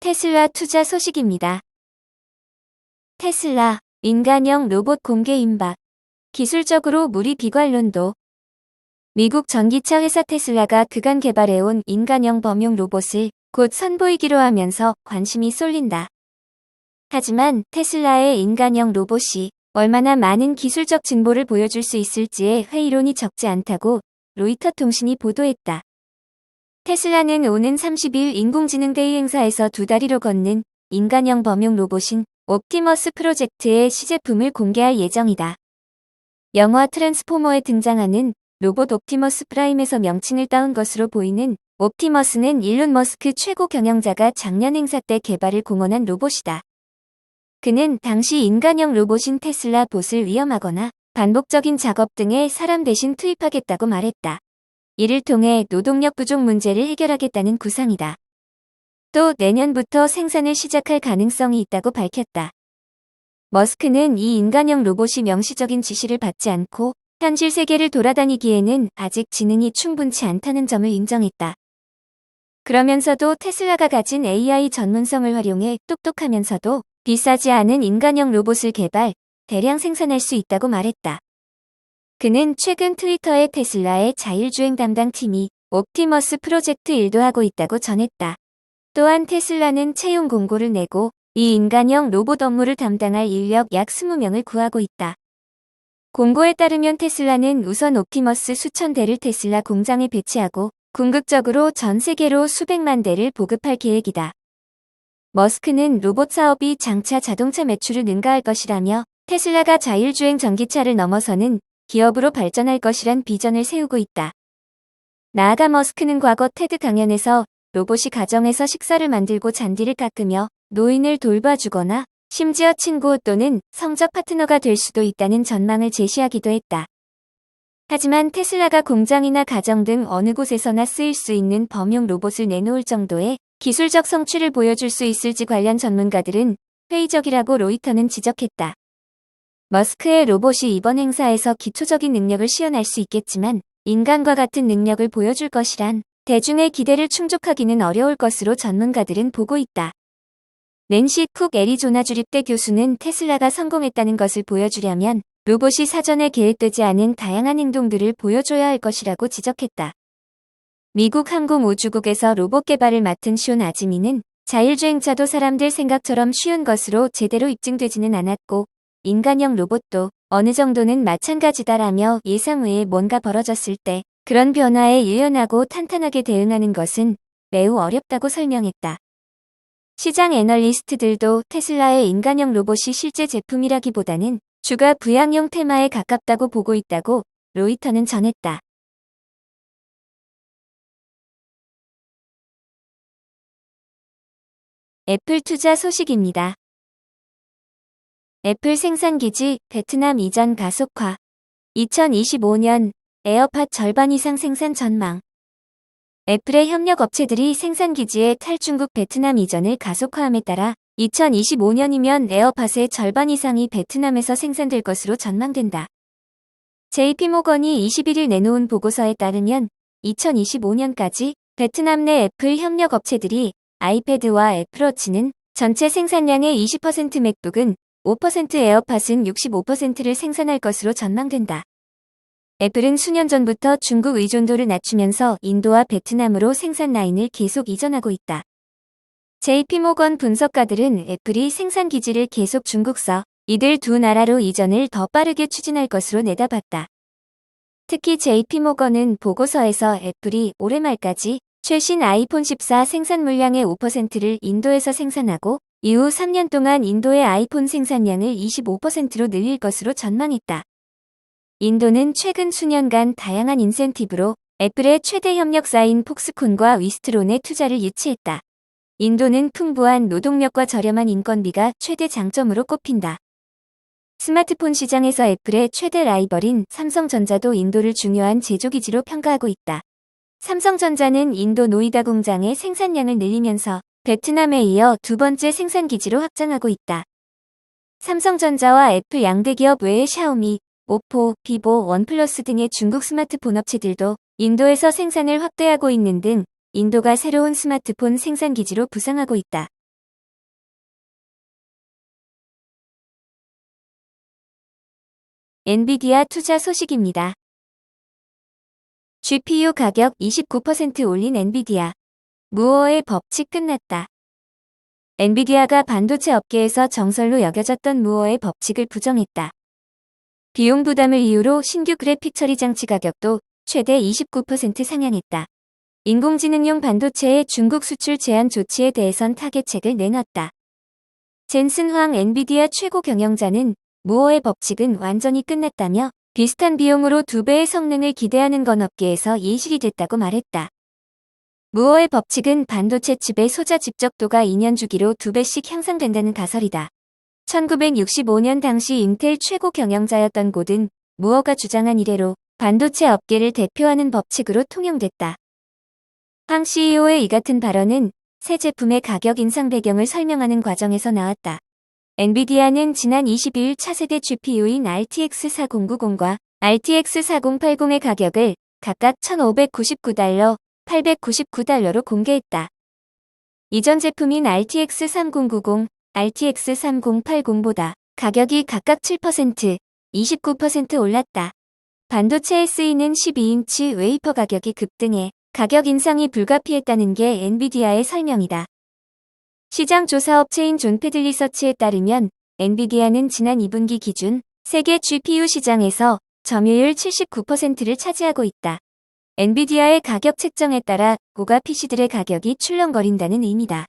테슬라 투자 소식입니다. 테슬라, 인간형 로봇 공개 임박. 기술적으로 무리 비관론도. 미국 전기차 회사 테슬라가 그간 개발해온 인간형 범용 로봇을 곧 선보이기로 하면서 관심이 쏠린다. 하지만 테슬라의 인간형 로봇이 얼마나 많은 기술적 진보를 보여줄 수 있을지에 회의론이 적지 않다고 로이터 통신이 보도했다. 테슬라는 오는 30일 인공지능 데이 행사에서 두 다리로 걷는 인간형 범용 로봇인 옵티머스 프로젝트의 시제품을 공개할 예정이다. 영화 트랜스포머에 등장하는 로봇 옵티머스 프라임에서 명칭을 따온 것으로 보이는 옵티머스는 일론 머스크 최고 경영자가 작년 행사 때 개발을 공언한 로봇이다. 그는 당시 인간형 로봇인 테슬라 봇을 위험하거나 반복적인 작업 등에 사람 대신 투입하겠다고 말했다. 이를 통해 노동력 부족 문제를 해결하겠다는 구상이다. 또 내년부터 생산을 시작할 가능성이 있다고 밝혔다. 머스크는 이 인간형 로봇이 명시적인 지시를 받지 않고 현실 세계를 돌아다니기에는 아직 지능이 충분치 않다는 점을 인정했다. 그러면서도 테슬라가 가진 AI 전문성을 활용해 똑똑하면서도 비싸지 않은 인간형 로봇을 개발, 대량 생산할 수 있다고 말했다. 그는 최근 트위터에 테슬라의 자율주행 담당 팀이 옵티머스 프로젝트 일도 하고 있다고 전했다. 또한 테슬라는 채용 공고를 내고 이 인간형 로봇 업무를 담당할 인력 약 20명을 구하고 있다. 공고에 따르면 테슬라는 우선 옵티머스 수천 대를 테슬라 공장에 배치하고 궁극적으로 전 세계로 수백만 대를 보급할 계획이다. 머스크는 로봇 사업이 장차 자동차 매출을 능가할 것이라며 테슬라가 자율주행 전기차를 넘어서는 기업으로 발전할 것이란 비전을 세우고 있다. 나아가 머스크는 과거 테드 강연에서 로봇이 가정에서 식사를 만들고 잔디를 깎으며 노인을 돌봐주거나 심지어 친구 또는 성적 파트너가 될 수도 있다는 전망을 제시하기도 했다. 하지만 테슬라가 공장이나 가정 등 어느 곳에서나 쓰일 수 있는 범용 로봇을 내놓을 정도의 기술적 성취를 보여줄 수 있을지 관련 전문가들은 회의적이라고 로이터는 지적했다. 머스크의 로봇이 이번 행사에서 기초적인 능력을 시연할 수 있겠지만 인간과 같은 능력을 보여줄 것이란 대중의 기대를 충족하기는 어려울 것으로 전문가들은 보고 있다. 낸시 쿡 애리조나 주립대 교수는 테슬라가 성공했다는 것을 보여주려면 로봇이 사전에 계획되지 않은 다양한 행동들을 보여줘야 할 것이라고 지적했다. 미국 항공우주국에서 로봇 개발을 맡은 숀 아즈미는 자율주행차도 사람들 생각처럼 쉬운 것으로 제대로 입증되지는 않았고 인간형 로봇도 어느 정도는 마찬가지다라며 예상 외에 뭔가 벌어졌을 때 그런 변화에 유연하고 탄탄하게 대응하는 것은 매우 어렵다고 설명했다. 시장 애널리스트들도 테슬라의 인간형 로봇이 실제 제품이라기보다는 주가 부양용 테마에 가깝다고 보고 있다고 로이터는 전했다. 애플 투자 소식입니다. 애플 생산기지 베트남 이전 가속화. 2025년 에어팟 절반 이상 생산 전망. 애플의 협력 업체들이 생산기지의 탈중국 베트남 이전을 가속화함에 따라 2025년이면 에어팟의 절반 이상이 베트남에서 생산될 것으로 전망된다. JP모건이 21일 내놓은 보고서에 따르면 2025년까지 베트남 내 애플 협력 업체들이 아이패드와 애플워치는 전체 생산량의 20%, 맥북은 5%, 에어팟은 65%를 생산할 것으로 전망된다. 애플은 수년 전부터 중국 의존도를 낮추면서 인도와 베트남으로 생산 라인을 계속 이전하고 있다. JP모건 분석가들은 애플이 생산 기지를 계속 중국서 이들 두 나라로 이전을 더 빠르게 추진할 것으로 내다봤다. 특히 JP모건은 보고서에서 애플이 올해 말까지 최신 아이폰 14 생산 물량의 5%를 인도에서 생산하고 이후 3년 동안 인도의 아이폰 생산량을 25%로 늘릴 것으로 전망했다. 인도는 최근 수년간 다양한 인센티브로 애플의 최대 협력사인 폭스콘과 위스트론에 투자를 유치했다. 인도는 풍부한 노동력과 저렴한 인건비가 최대 장점으로 꼽힌다. 스마트폰 시장에서 애플의 최대 라이벌인 삼성전자도 인도를 중요한 제조기지로 평가하고 있다. 삼성전자는 인도 노이다 공장의 생산량을 늘리면서 베트남에 이어 두 번째 생산기지로 확장하고 있다. 삼성전자와 애플 양대 기업 외에 샤오미, 오포, 비보, 원플러스 등의 중국 스마트폰 업체들도 인도에서 생산을 확대하고 있는 등 인도가 새로운 스마트폰 생산기지로 부상하고 있다. 엔비디아 투자 소식입니다. GPU 가격 29% 올린 엔비디아. 무어의 법칙 끝났다. 엔비디아가 반도체 업계에서 정설로 여겨졌던 무어의 법칙을 부정했다. 비용 부담을 이유로 신규 그래픽 처리 장치 가격도 최대 29% 상향했다. 인공지능용 반도체의 중국 수출 제한 조치에 대해선 타겟책을 내놨다. 젠슨 황 엔비디아 최고 경영자는 무어의 법칙은 완전히 끝났다며 비슷한 비용으로 2배의 성능을 기대하는 건 업계에서 예실이 됐다고 말했다. 무어의 법칙은 반도체 칩의 소자 집적도가 2년 주기로 2배씩 향상된다는 가설이다. 1965년 당시 인텔 최고 경영자였던 고든 무어가 주장한 이래로 반도체 업계를 대표하는 법칙으로 통용됐다. 황 CEO의 이 같은 발언은 새 제품의 가격 인상 배경을 설명하는 과정에서 나왔다. 엔비디아는 지난 22일 차세대 GPU인 RTX 4090과 RTX 4080의 가격을 각각 $1,599, $899로 공개했다. 이전 제품인 RTX 3090, RTX 3080보다 가격이 각각 7%, 29% 올랐다. 반도체에 쓰이는 12인치 웨이퍼 가격이 급등해 가격 인상이 불가피했다는 게 엔비디아의 설명이다. 시장 조사업체인 존패드 리서치에 따르면 엔비디아는 지난 2분기 기준 세계 GPU 시장에서 점유율 79%를 차지하고 있다. 엔비디아의 가격 책정에 따라 고가 PC들의 가격이 출렁거린다는 의미다.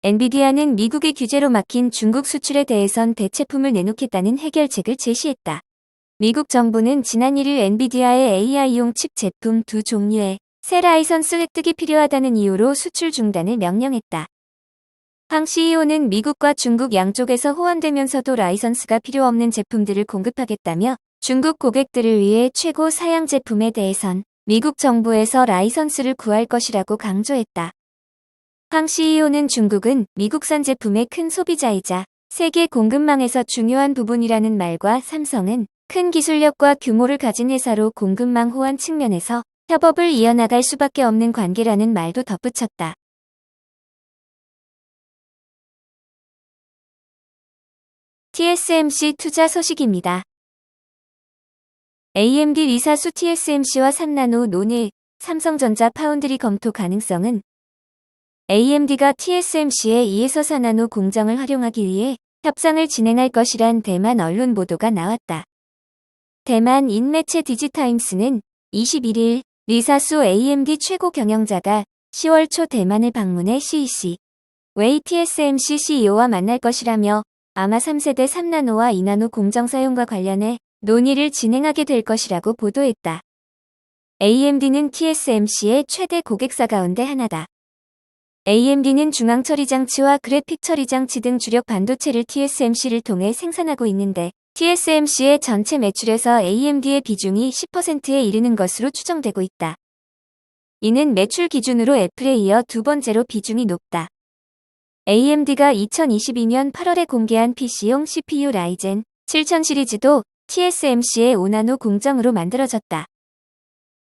엔비디아는 미국의 규제로 막힌 중국 수출에 대해선 대체품을 내놓겠다는 해결책을 제시했다. 미국 정부는 지난 1일 엔비디아의 AI용 칩 제품 2종류의 새 라이선스 획득이 필요하다는 이유로 수출 중단을 명령했다. 황 CEO는 미국과 중국 양쪽에서 호환되면서도 라이선스가 필요 없는 제품들을 공급하겠다며 중국 고객들을 위해 최고 사양 제품에 대해선 미국 정부에서 라이선스를 구할 것이라고 강조했다. 황 CEO는 중국은 미국산 제품의 큰 소비자이자 세계 공급망에서 중요한 부분이라는 말과 삼성은 큰 기술력과 규모를 가진 회사로 공급망 호환 측면에서 협업을 이어나갈 수밖에 없는 관계라는 말도 덧붙였다. TSMC 투자 소식입니다. AMD 리사수 TSMC와 3나노 논의, 삼성전자 파운드리 검토 가능성은 AMD가 TSMC의 2에서 4나노 공정을 활용하기 위해 협상을 진행할 것이란 대만 언론 보도가 나왔다. 대만 인매체 디지타임스는 21일 리사수 AMD 최고 경영자가 10월 초 대만을 방문해 CEC 웨이 TSMC CEO와 만날 것이라며 아마 3세대 3나노와 2나노 공정 사용과 관련해 논의를 진행하게 될 것이라고 보도했다. AMD는 TSMC의 최대 고객사 가운데 하나다. AMD는 중앙 처리 장치와 그래픽 처리 장치 등 주력 반도체를 TSMC를 통해 생산하고 있는데 TSMC의 전체 매출에서 AMD의 비중이 10%에 이르는 것으로 추정되고 있다. 이는 매출 기준으로 애플에 이어 두 번째로 비중이 높다. AMD가 2022년 8월에 공개한 PC용 CPU 라이젠 7000 시리즈도 TSMC의 5나노 공정으로 만들어졌다.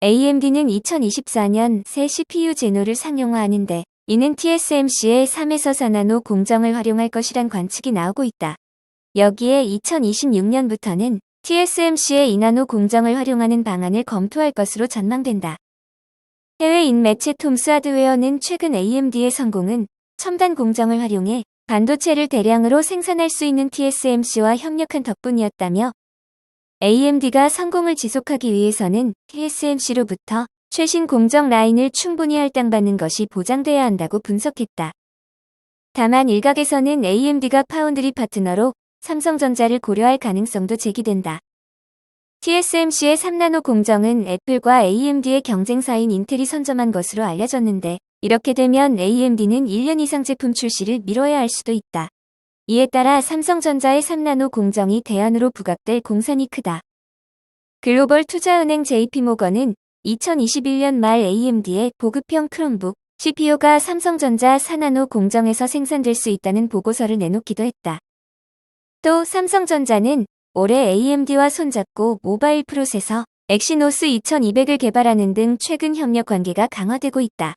AMD는 2024년 새 CPU 제노를 상용화하는데 이는 TSMC의 3에서 4나노 공정을 활용할 것이란 관측이 나오고 있다. 여기에 2026년부터는 TSMC의 2나노 공정을 활용하는 방안을 검토할 것으로 전망된다. 해외인 매체 톰스 하드웨어는 최근 AMD의 성공은 첨단 공정을 활용해 반도체를 대량으로 생산할 수 있는 TSMC와 협력한 덕분이었다며 AMD가 성공을 지속하기 위해서는 TSMC로부터 최신 공정 라인을 충분히 할당받는 것이 보장돼야 한다고 분석했다. 다만 일각에서는 AMD가 파운드리 파트너로 삼성전자를 고려할 가능성도 제기된다. TSMC의 3나노 공정은 애플과 AMD의 경쟁사인 인텔이 선점한 것으로 알려졌는데 이렇게 되면 AMD는 1년 이상 제품 출시를 미뤄야 할 수도 있다. 이에 따라 삼성전자의 3나노 공정이 대안으로 부각될 공산이 크다. 글로벌 투자은행 JP모건은 2021년 말 AMD의 보급형 크롬북 CPU가 삼성전자 4나노 공정에서 생산될 수 있다는 보고서를 내놓기도 했다. 또 삼성전자는 올해 AMD와 손잡고 모바일 프로세서 엑시노스 2200을 개발하는 등 최근 협력 관계가 강화되고 있다.